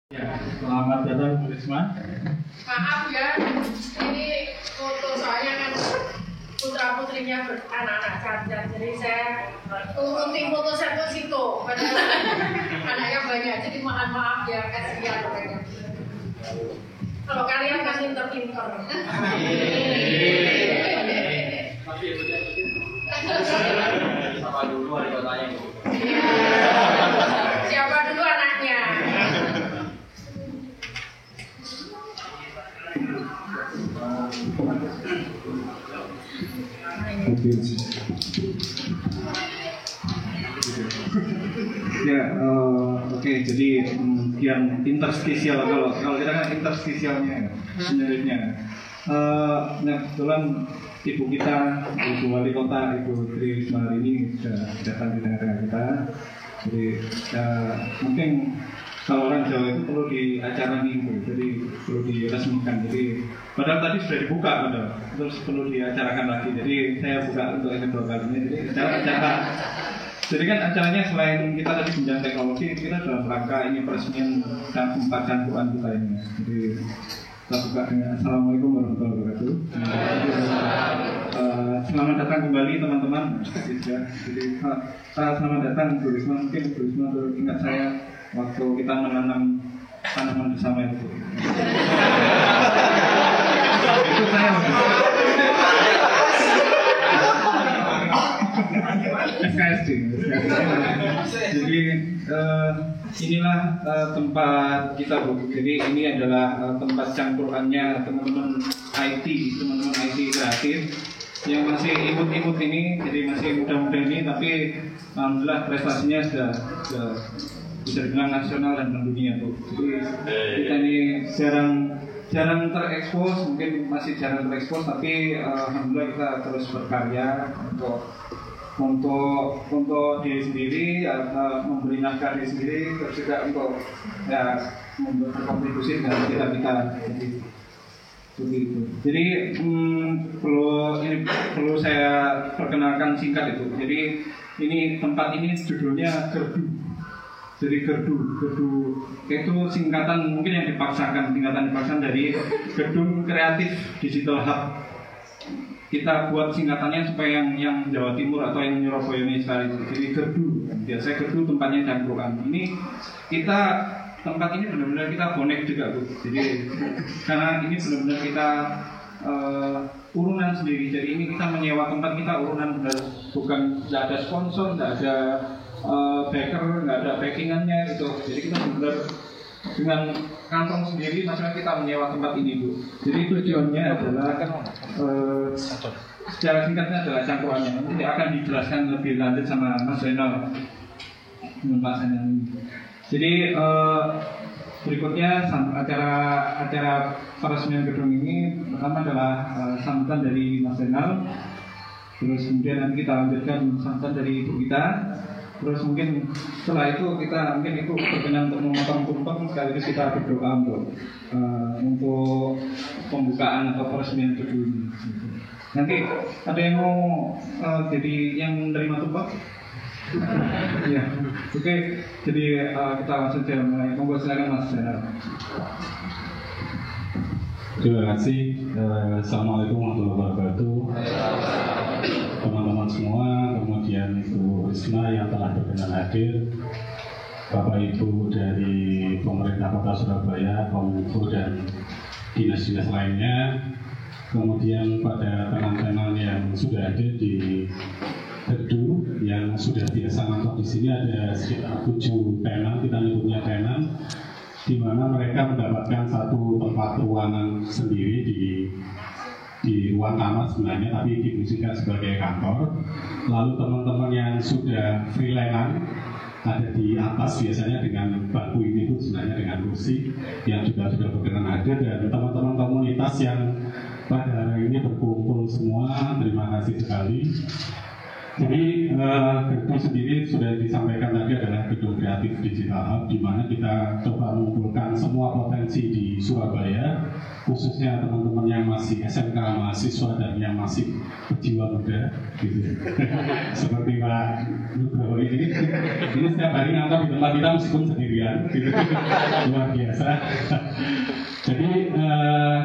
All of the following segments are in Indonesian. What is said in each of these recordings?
Ya, selamat datang Bu Risma. Maaf ya, ini foto soalnya kan putra putrinya anak-anak cacat, jadi saya turutin foto saya ke situ. Padahal anaknya banyak, jadi maaf ya, kasihan banyak. Kalau kalian kan pinter-pinter. Siapa dulu ada katanya Bu? Siapa dulu anaknya? Ya, oke. Jadi yang interstisial, kalau kita kan interstisialnya sebenarnya. Nah, kebetulan ibu kita, ibu wali kota, ibu Tri Risma hari ini sudah datang di tengah-tengah kita. Jadi mungkin kalau orang Jawa itu perlu diacarani itu, jadi perlu diresmikan. Jadi padahal tadi sudah dibuka, terus perlu diacarakan lagi. Jadi saya buka untuk yang kedua kalinya. Jadi acara. Jadi kan acaranya selain kita tadi bincang teknologi, kita dalam rangka ini peresmian tempat candukan kita ini. Jadi kita buka dengan Assalamualaikum warahmatullahi wabarakatuh. Selamat datang kembali teman-teman. Jadi selamat datang Bu Risma. Mungkin Bu Risma ingat saya waktu kita menanam tanaman bersama itu. Itu saya. SKSD. Jadi inilah tempat kita Bu. Jadi ini adalah tempat campurannya teman-teman IT kreatif yang masih imut-imut ini, jadi masih muda-muda ini, tapi alhamdulillah prestasinya sudah bisa dibilang nasional dan mendunia Bu. Jadi kita ini jarang terekspos, mungkin masih jarang terekspos, tapi alhamdulillah kita terus berkarya untuk diri sendiri, memberi nafkah diri sendiri, terus juga untuk berkontribusi dengan kita seperti itu. Jadi perlu saya perkenalkan singkat itu. Jadi ini tempat ini judulnya Gerdu. Jadi Gerdu itu singkatan mungkin yang dipaksakan dari Gedung Kreatif Digital Hub. Kita buat singkatannya supaya yang Jawa Timur atau yang Surabaya ini sekali. Jadi Gerdu. Biasanya Gerdu tempatnya campuran. Ini tempat ini benar-benar kita bonek juga Bu. Jadi karena ini benar-benar kita urunan sendiri. Jadi ini kita menyewa tempat kita urunan, bukan tidak ada sponsor, tidak ada backer, nggak ada backingannya gitu. Jadi kita benar dengan kantong sendiri, maksudnya kita menyewa tempat ini Bu. Jadi tujuannya adalah secara singkatnya adalah campurannya. Nanti akan dijelaskan lebih lanjut sama Mas Zainal pembahasannya. Jadi berikutnya acara peresmian gedung ini pertama adalah sambutan dari Mas Zainal. Terus kemudian nanti kita lanjutkan sambutan dari ibu kita. Terus mungkin setelah itu kita berkenan untuk memotong tumpeng, sekaligus kita berdoa untuk pembukaan atau peresmian gedung ini. Nanti ada yang mau jadi yang menerima tumpeng? Ya, oke. Jadi kita langsung saja mulai. Monggo silakan Mas Zainal. Terima kasih. Assalamualaikum warahmatullahi wabarakatuh. Teman-teman semua, kemudian Ibu Risma yang telah berkenan hadir, Bapak Ibu dari pemerintah Kota Surabaya, Kominfo dan dinas-dinas lainnya, kemudian pada teman-teman yang sudah hadir di Gerdu yang sudah biasa nonton di sini, ada sekitar 7 tenan, kita nyebutnya tenan, di mana mereka mendapatkan satu tempat ruangan sendiri di ruang kamar sebenarnya, tapi difungsikan sebagai kantor. Lalu teman-teman yang sudah freelance ada di atas biasanya dengan bangku ini Bu, sebenarnya dengan kursi yang juga sudah berkenan hadir, dan teman-teman komunitas yang pada hari ini berkumpul semua, terima kasih sekali. Jadi gedung sendiri sudah disampaikan tadi adalah Gedung Kreatif Digital Hub, di mana kita coba mengumpulkan semua potensi di Surabaya, khususnya teman-teman yang masih SMK mahasiswa dan yang masih berjiwa muda, gitu. Seperti Pak Nugroho ini setiap hari ngantor di tempat kita meskipun sendirian, gitu. Luar biasa. Jadi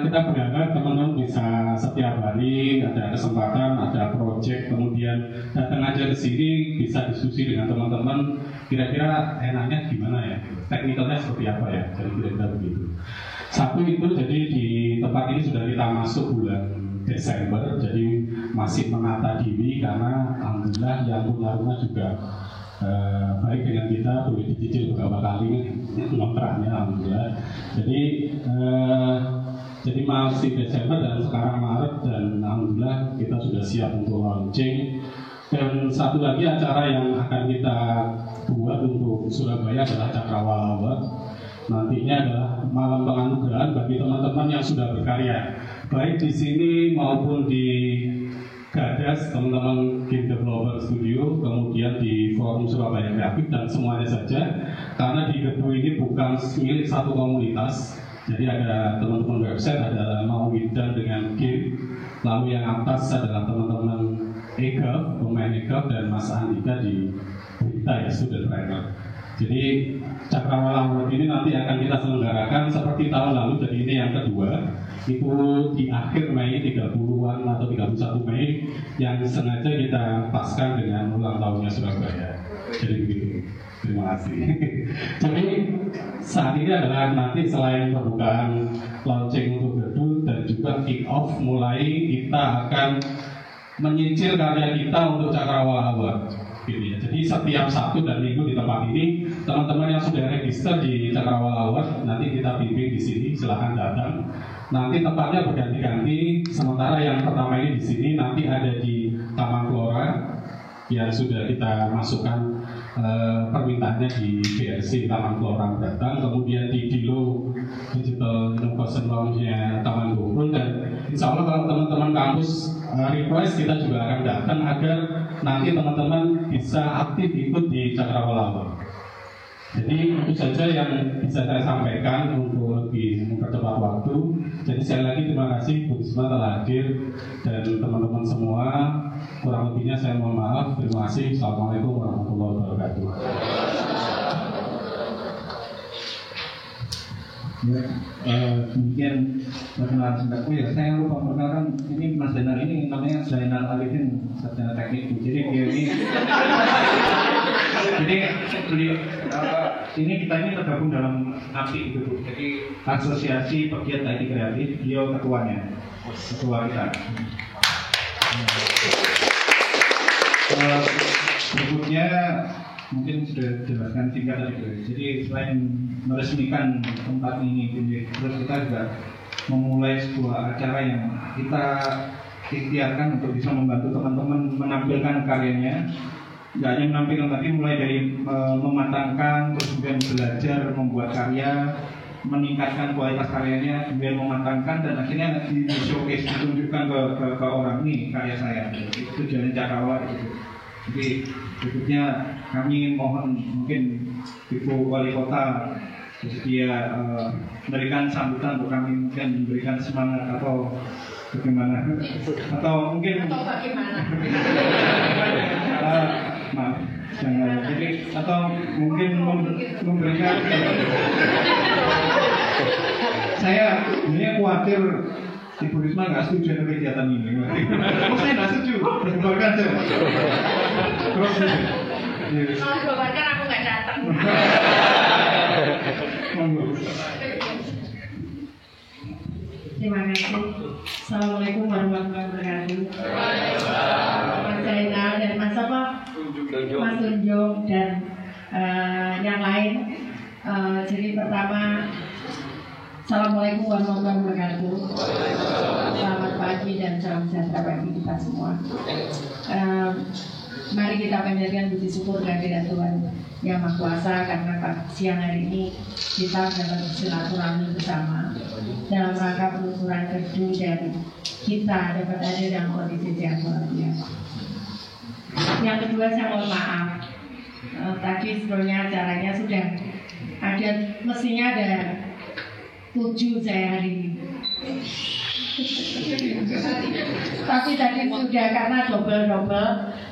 kita berharap teman-teman bisa setiap hari ada kesempatan, ada proyek, kemudian datang aja ke sini bisa diskusi dengan teman-teman. Kira-kira enaknya gimana ya? Teknikalnya seperti apa ya? Jadi kira-kira begitu. Satu itu jadi di tempat ini sudah kita masuk bulan Desember, jadi masih menata diri karena alhamdulillah yang punya rumah juga baik dengan kita, boleh dicicil beberapa kali kontraknya alhamdulillah. Jadi masih Desember dan sekarang Maret dan alhamdulillah kita sudah siap untuk launching. Dan satu lagi acara yang akan kita buat untuk Surabaya adalah Cakrawala Award. Nantinya adalah malam penganugerahan bagi teman-teman yang sudah berkarya, baik di sini maupun di Gadas, teman-teman Game Developer Studio, kemudian di Forum Surabaya Kreatif dan semuanya saja. Karena di gedung ini bukan milik satu komunitas, jadi ada teman-teman website, ada Mauwidan dengan game, lalu yang atas adalah teman-teman Ega, pemain Ega, dan Mas Andika di berita ya, student writer. Jadi Cakrawala Award ini nanti akan kita selenggarakan seperti tahun lalu, jadi ini yang kedua. Itu di akhir Mei, 30-an atau 31 Mei, yang sengaja kita paskan dengan ulang tahunnya Surabaya. Jadi begitu. Terima kasih. Jadi saat ini adalah nanti selain pembukaan launching untuk gedung dan juga kick off, mulai kita akan menyicil karya kita untuk Cakrawala Award. Gitu ya. Jadi setiap Sabtu dan Minggu di tempat ini, teman-teman yang sudah register di Cakrawala Award, nanti kita bimbing di sini, silahkan datang. Nanti tempatnya berganti-ganti. Sementara yang pertama ini di sini, nanti ada di Taman Flora yang sudah kita masukkan permintaannya di BRC Taman Flora datang. Kemudian di Dilo Digital Innovation Lounge-nya Taman Bungkul, dan insya Allah kalau teman-teman kampus request, kita juga akan datang agar nanti teman-teman bisa aktif ikut di Cakrawala Award. Jadi itu saja yang bisa saya sampaikan untuk lebih mempercepat waktu. Jadi sekali lagi terima kasih Bu Risma telah hadir dan teman-teman semua. Kurang lebihnya saya mohon maaf. Terima kasih. Assalamualaikum warahmatullahi wabarakatuh. Ya, kemudian perkenalan singkatku ya, saya lupa perkenalkan, ini Mas Zainal ini namanya Zainal Arifin, sarjana teknik. Jadi dia ini ini kita ini tergabung dalam API gitu, jadi Asosiasi Pegiat IT Kreatif, dia ketuanya, ketua kita. Berikutnya mungkin sudah jelaskan singkat tadi. Jadi selain meresmikan tempat ini, terus kita juga memulai sebuah acara yang kita ikhtiarkan untuk bisa membantu teman-teman menampilkan karyanya. Tidak hanya menampilkan, tapi mulai dari mematangkan, terus kemudian belajar membuat karya, meningkatkan kualitas karyanya, kemudian mematangkan, dan akhirnya di showcase, ditunjukkan ke orang, nih karya saya. Itu tujuannya Cakrawala gitu. Jadi berikutnya kami mohon mungkin Ibu Wali Kota bersedia memberikan sambutan untuk kami, mungkin memberikan semangat atau bagaimana, atau mungkin bagaimana? Maaf, jangan. Jadi atau mungkin memberikan. Saya sebenarnya khawatir Ibu Risma nggak setuju dengan kegiatan ini. Saya nggak setuju, bubarkan saja. Terus, kalau bubarkan aku nggak datang. Terima kasih. Assalamualaikum warahmatullahi wabarakatuh. Mas Zainal dan Mas apa? Mas Tunjung dan yang lain. Jadi pertama, Assalamualaikum warahmatullahi wabarakatuh. Selamat pagi dan salam sejahtera bagi kita semua. Mari kita panjatkan puji syukur kehadirat Tuhan Yang Maha Kuasa, karena siang hari ini kita dapat bersilaturahmi bersama dalam rangka penelusuran kerja, dan kita dapat hadir dalam kondisi yang luar biasa. Yang kedua, saya mohon maaf. Tadi sebelumnya acaranya sudah ada, mestinya ada 7 saya hari ini. Tapi tadi sudah karena double,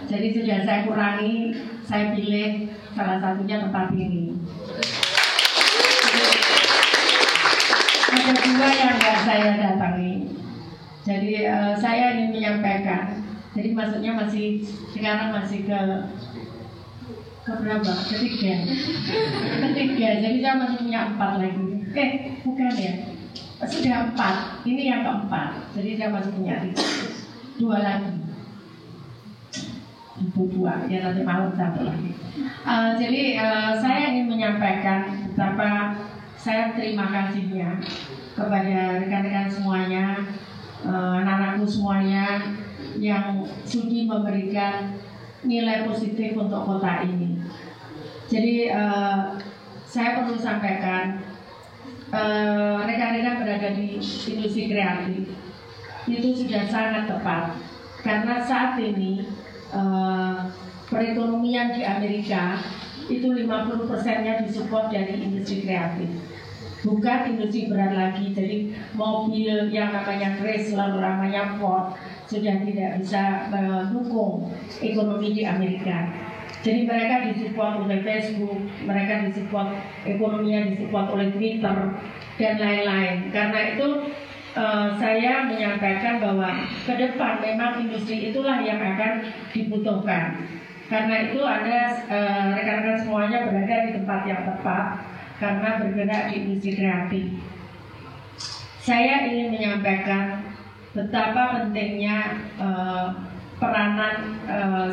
jadi sudah saya kurangi, saya pilih salah satunya tempat ini. Ada 2 yang nggak saya datangi. Jadi saya ingin menyampaikan. Jadi maksudnya sekarang masih ke berapa? Ketiga. Jadi saya masih punya 4 lagi. Bukan ya. Sudah 4. Ini yang keempat. Jadi saya masih punya 2 lagi. 2 ya, nanti malam 1 lagi. Jadi saya ingin menyampaikan betapa saya terima kasihnya kepada rekan-rekan semuanya, anak-anakku semuanya yang sudi memberikan nilai positif untuk kota ini. Jadi saya perlu sampaikan, rekan-rekan berada di industri kreatif itu sudah sangat tepat, karena saat ini perekonomian di Amerika itu 50%-nya disupport dari industri kreatif, bukan industri berat lagi. Jadi mobil yang namanya Chrysler, namanya Ford sudah tidak bisa mendukung ekonomi di Amerika. Jadi mereka disupport oleh Facebook, mereka disupport, ekonominya disupport oleh Twitter dan lain-lain. Karena itu saya menyampaikan bahwa ke depan memang industri itulah yang akan dibutuhkan. Karena itu Anda rekan-rekan semuanya berada di tempat yang tepat karena bergerak di industri kreatif. Saya ingin menyampaikan betapa pentingnya peranan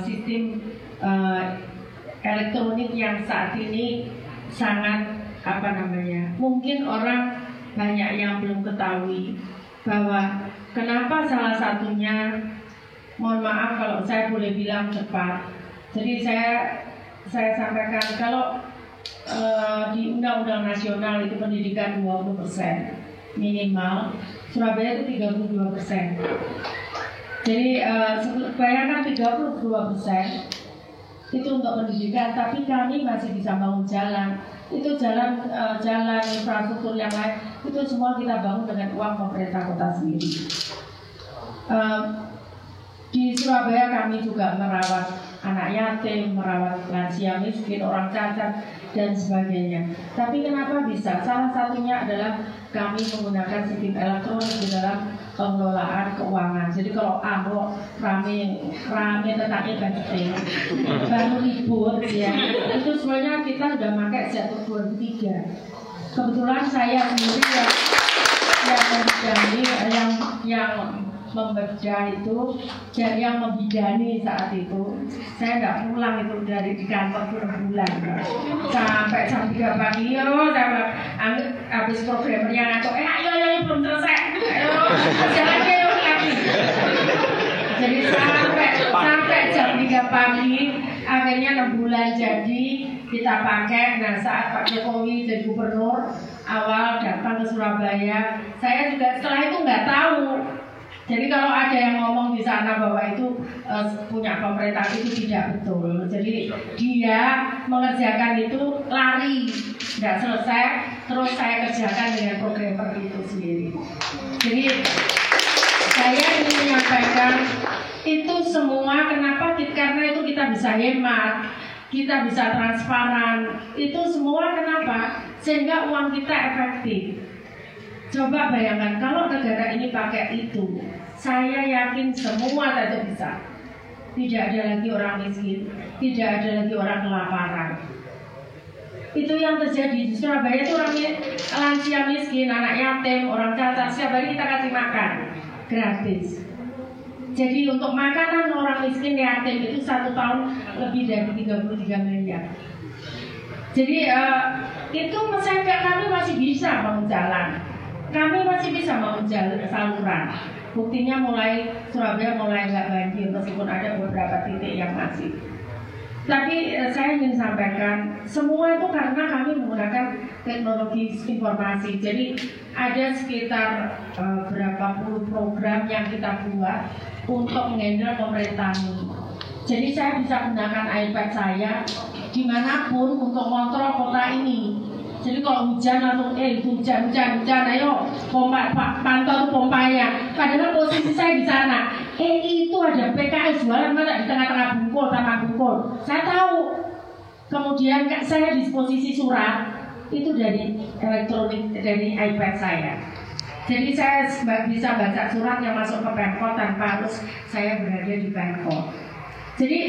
sistem elektronik yang saat ini sangat mungkin orang banyak yang belum ketahui bahwa kenapa salah satunya, mohon maaf kalau saya boleh bilang cepat. Jadi saya sampaikan kalau di Undang-Undang Nasional itu pendidikan 20% minimal, Surabaya itu 32%. Jadi bayangkan 32% itu untuk pendidikan, tapi kami masih bisa bangun jalan. Itu jalan infrastruktur yang lain itu semua kita bangun dengan uang pemerintah kota sendiri. Di Surabaya kami juga merawat anak yatim, merawat lansia miskin, orang cacat dan sebagainya. Tapi kenapa bisa? Salah satunya adalah kami menggunakan sistem elektronik di dalam pengelolaan keuangan. Jadi kalau amplop rame letaknya penting, baru ribut ya. Itu sebenarnya kita udah pakai sejak 2003. Kebetulan saya sendiri yang membedah itu dan yang membidani saat itu. Saya nggak pulang itu dari di kantor berbulan sampai jam 3 pagi. Saya habis programmernya ngantuk, ayo belum selesai, ayo lagi. Jadi sampai jam 3 pagi, akhirnya 6 bulan jadi kita pakai. Nah, saat Pak Jokowi jadi gubernur awal datang ke Surabaya, saya juga setelah itu nggak tahu. Jadi kalau ada yang ngomong di sana bahwa itu punya pemerintah, itu tidak betul. Jadi dia mengerjakan itu lari, nggak selesai, terus saya kerjakan dengan programmer itu sendiri. Jadi saya ingin menyampaikan itu semua kenapa? Karena itu kita bisa hemat, kita bisa transparan. Itu semua kenapa? Sehingga uang kita efektif. Coba bayangkan kalau negara ini pakai itu, saya yakin semua saja bisa. Tidak ada lagi orang miskin, tidak ada lagi orang kelaparan. Itu yang terjadi di Surabaya itu orang lansia miskin, anak yatim, orang cacat, setiap hari kita kasih makan gratis. Jadi untuk makanan orang miskin yatim itu 1 tahun lebih dari 33 miliar. Jadi itu saya kami masih bisa bangun jalan. Kami masih bisa bangun saluran. Buktinya Surabaya mulai nggak banjir meskipun ada beberapa titik yang masih. Tapi saya ingin sampaikan semua itu karena kami menggunakan teknologi informasi. Jadi ada sekitar berapa puluh program yang kita buat untuk menghandle pemerintahan. Jadi saya bisa gunakan iPad saya dimanapun untuk kontrol kota ini. Jadi kalau hujan langsung hujan, ayo pompa, pantau pompanya. Padahal posisi saya di sana. Itu ada PKS jualan masa di tengah-tengah Bungkul. Saya tahu. Kemudian saya di posisi surat itu dari elektronik, dari iPad saya. Jadi saya bisa baca surat yang masuk ke Pemkot tanpa harus saya berada di Pemkot. Jadi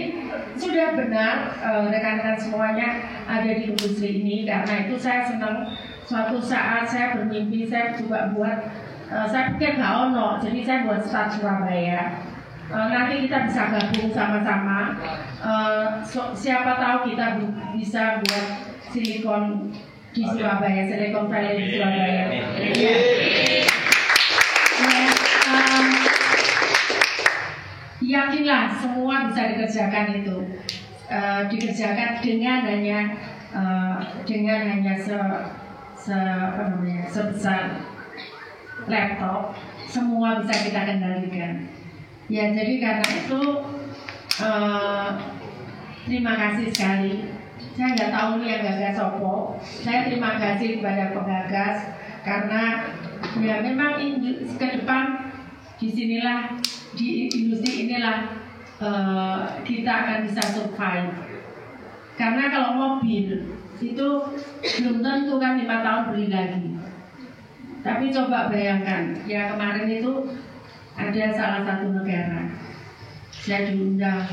sudah benar rekan-rekan semuanya ada di industri ini. Karena itu saya senang. Suatu saat saya bermimpi saya juga buat, saya pikir gak ono, jadi saya buat Start Surabaya. Nanti kita bisa gabung sama-sama. Siapa tahu kita bisa buat silikon di Surabaya, Silicon Valley di Surabaya. Yakinlah semua bisa dikerjakan itu, dikerjakan dengan hanya sebesar laptop, semua bisa kita kendalikan. Ya, jadi karena itu terima kasih sekali. Saya nggak tahu nih yang gagas sopo. Saya terima kasih kepada penggagas karena ya memang ke depan disinilah, di industri inilah kita akan bisa survive. Karena kalau mobil itu belum tentu kan 5 tahun beli lagi. Tapi coba bayangkan, ya kemarin itu ada salah satu negara, saya diundang.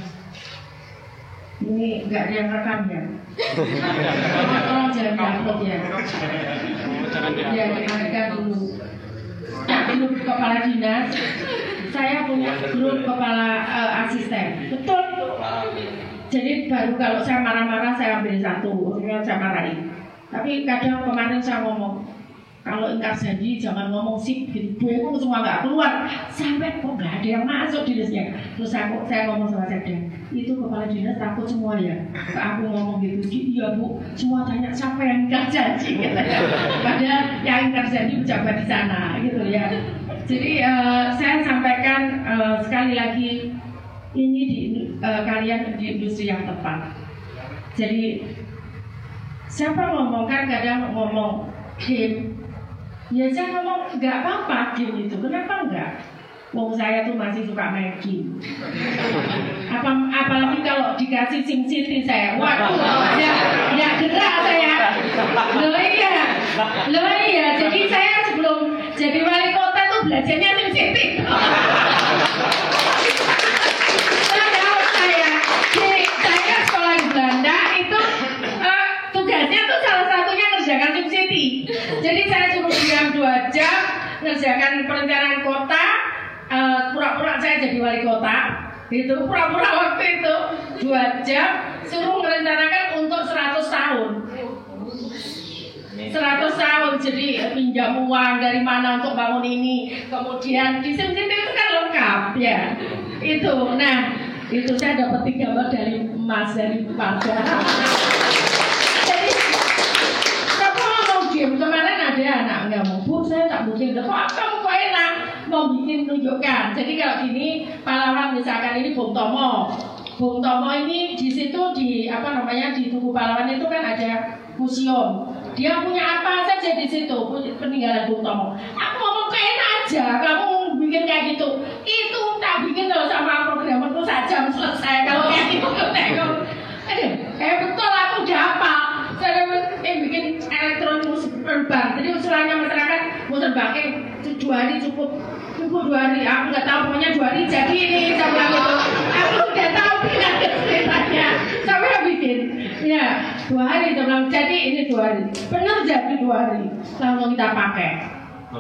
Ini nggak ada yang rekam ya? Tolong jangan diupload ya. Ya, diangkat dulu. Grup kepala dinas, saya punya grup kepala asisten. Betul itu. Jadi baru kalau saya marah-marah saya ambil satu, saya marahin. Tapi kadang kemarin saya ngomong, kalau ingkar janji jangan ngomong sip gitu, itu semua nggak keluar, sampai kok nggak ada yang masuk di listnya. Terus saya ngomong sama Sekda, itu kepala dinas takut semua ya, aku ngomong gitu, iya Bu, semua tanya siapa yang ingkar janji, gitu. Padahal yang ingkar janji pejabat di sana, gitu ya. Jadi saya sampaikan sekali lagi, ini kalian di industri yang tepat. Jadi siapa ngomong kan kadang ngomong game. Ya saya ngomong nggak apa-apa game itu, kenapa enggak? Wong saya tuh masih suka main game. Apalagi kalau dikasih SimCity saya, waduh, ya gerak saya. Loh iya, jadi saya sebelum jadi wali kota tuh belajarnya SimCity. Saya sekolah di Belanda itu tugasnya tuh salah satunya ngerjakan SimCity. Jadi saya suruh diam 2 jam ngerjakan perencanaan kota, pura-pura saya jadi wali kota. Itu pura-pura waktu itu 2 jam suruh merencanakan untuk 100 tahun. 100 tahun, jadi pinjam uang dari mana untuk bangun ini. Kemudian di SimCity itu kan lengkap ya. Itu, nah itu saya dapat 3 medali emas dari Parda. Jadi game kemarin ada anak nggak mau, Bu saya tak bikin, kok kamu kok enak mau bikin tunjukkan. Jadi kalau gini pahlawan misalkan ini Bung Tomo ini di situ di di Tugu Pahlawan itu kan ada museum. Dia punya apa saja di situ peninggalan Bung Tomo. Aku ngomong kayak enak aja, kamu bikin kayak gitu. Itu tak bikin kalau sama programmer itu 1 jam selesai. Kalau kayak gitu betul aku udah hafal. Saya bikin elektronik musik terbang. Jadi usulannya masyarakat mau terbangin 2 hari cukup 2 hari. Aku nggak tahu, pokoknya 2 hari jadi ini saya bilang itu. Aku udah tahu bilang ceritanya. Saya bikin. Ya 2 hari saya bilang jadi ini 2 hari. Benar jadi 2 hari. Langsung kita pakai.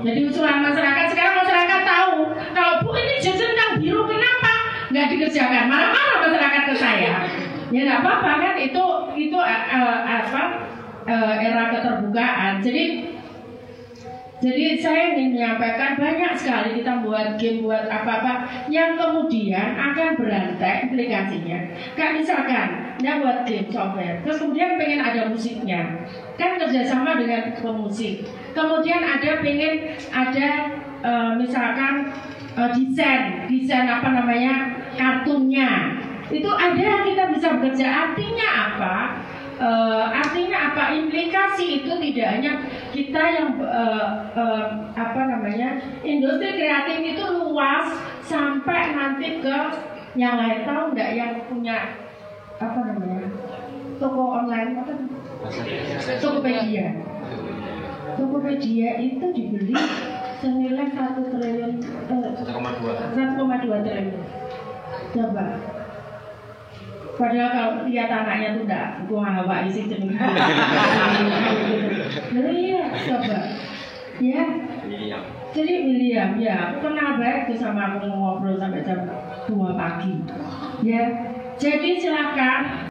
Jadi usulan masyarakat, sekarang masyarakat tahu kalau Bu ini jenjang biru kenapa nggak dikerjakan? Marah-marah masyarakat ke saya. Ya nggak apa-apa kan, itu era keterbukaan. Jadi saya ingin menyampaikan banyak sekali kita buat game, buat apa-apa yang kemudian akan berantai implikasinya. Kan misalkan dia buat game software, terus kemudian pengen ada musiknya, kan kerjasama dengan pemusik. Kemudian pengen ada misalkan desain kartunnya. Itu ada, kita bisa bekerja. Artinya apa? artinya apa? Implikasi itu tidak hanya kita yang industri kreatif itu luas sampai nanti ke yang lain. Tahu nggak yang punya toko online Tokopedia. Tokopedia itu dibeli senilai 1 triliun 1,2 triliun. Coba. Padahal kalau lihat anaknya tuh enggak hawa isi jenis. Iya, coba. Ya. Jadi William, ya aku kenal baik tuh sama aku ngobrol sampai jam 2 pagi. Ya. Jadi silakan